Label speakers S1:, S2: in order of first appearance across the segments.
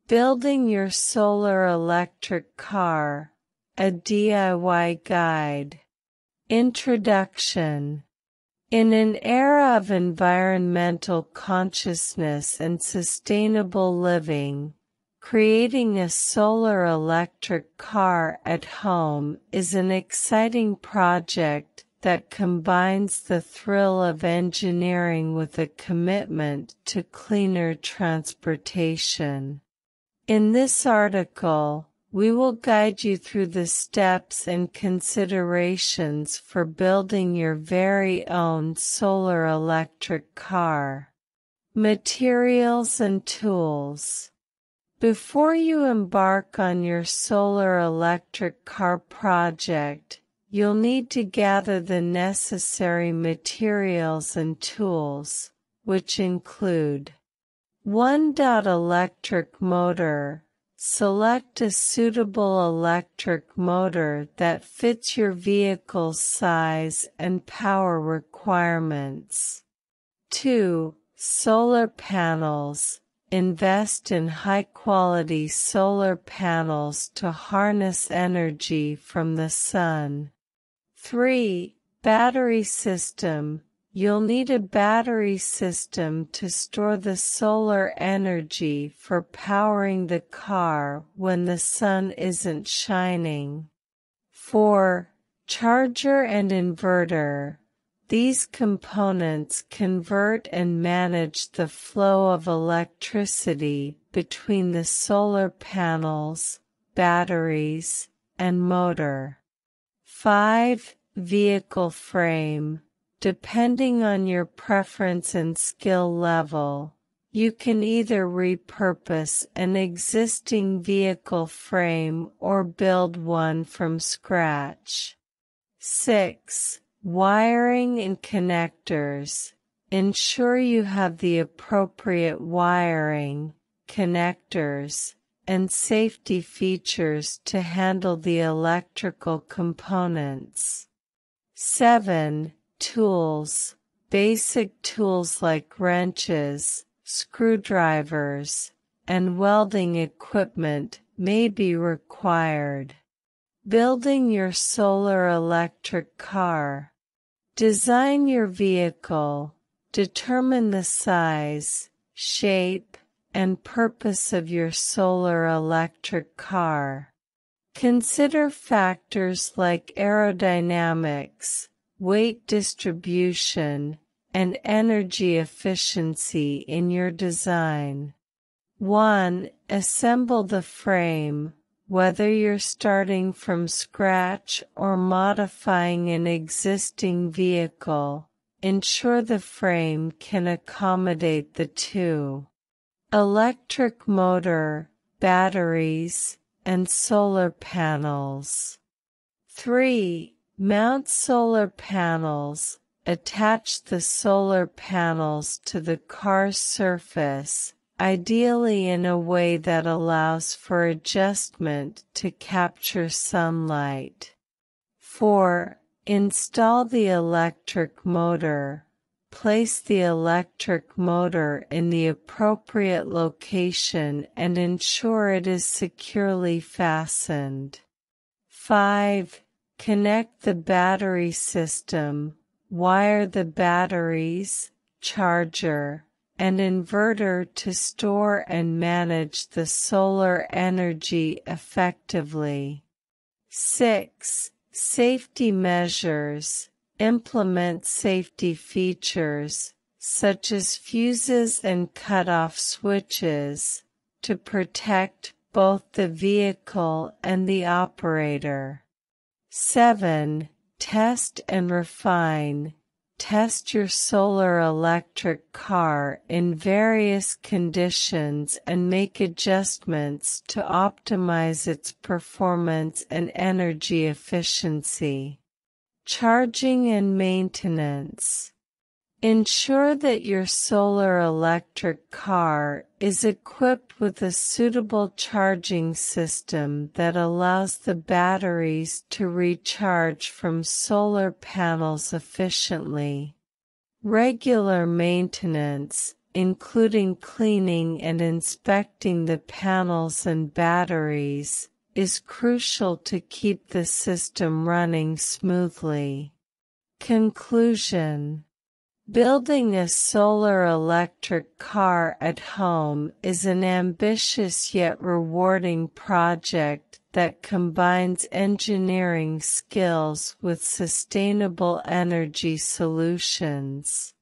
S1: Building Your Solar Electric Car, a DIY Guide. Introduction. In an era of environmental consciousness and sustainable living, creating a solar electric car at home is an exciting project that combines the thrill of engineering with a commitment to cleaner transportation. In this article, we will guide you through the steps and considerations for building your very own solar electric car. Materials and tools. Before you embark on your solar electric car project, you'll need to gather the necessary materials and tools, which include 1. Electric motor. Select a suitable electric motor that fits your vehicle's size and power requirements. 2. Solar panels. Invest in high-quality solar panels to harness energy from the sun. 3. Battery system. You'll need a battery system to store the solar energy for powering the car when the sun isn't shining. 4. Charger and inverter. These components convert and manage the flow of electricity between the solar panels, batteries, and motor. 5. Vehicle frame. Depending on your preference and skill level, you can either repurpose an existing vehicle frame or build one from scratch. 6. Wiring and connectors. Ensure you have the appropriate wiring, connectors, and safety features to handle the electrical components. 7. Tools. Basic tools like wrenches, screwdrivers, and welding equipment may be required. Building your solar electric car. Design your vehicle. Determine the size, shape, and purpose of your solar electric car. Consider factors like aerodynamics, weight distribution, and energy efficiency in your design. 1. Assemble the frame. Whether you're starting from scratch or modifying an existing vehicle, ensure the frame can accommodate the two. Electric motor, batteries, and solar panels. 3. Mount solar panels. Attach the solar panels to the car's surface, ideally in a way that allows for adjustment to capture sunlight. 4. Install the electric motor. Place the electric motor in the appropriate location and ensure it is securely fastened. 5. Connect the battery system. Wire the batteries, charger, and inverter to store and manage the solar energy effectively. 6. Safety measures. Implement safety features, such as fuses and cutoff switches, to protect both the vehicle and the operator. 7. Test and refine. Test your solar electric car in various conditions and make adjustments to optimize its performance and energy efficiency. Charging and maintenance. Ensure that your solar electric car is equipped with a suitable charging system that allows the batteries to recharge from solar panels efficiently. Regular maintenance. including cleaning and inspecting the panels and batteries, is crucial to keep the system running smoothly. Conclusion: building a solar electric car at home is an ambitious yet rewarding project that combines engineering skills with sustainable energy solutions.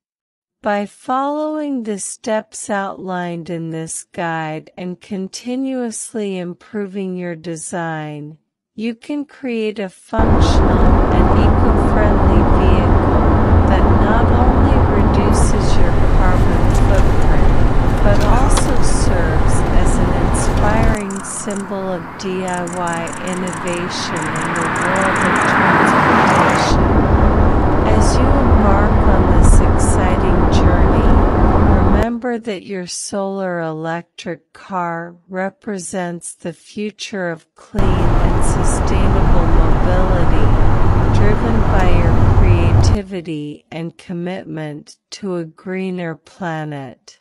S1: By following the steps outlined in this guide and continuously improving your design, you can create a functional and eco-friendly vehicle that not only reduces your carbon footprint, but also serves as an inspiring symbol of DIY innovation in the world of transportation. As you embark on this exciting journey, remember that your solar electric car represents the future of clean and sustainable mobility, driven by your creativity and commitment to a greener planet.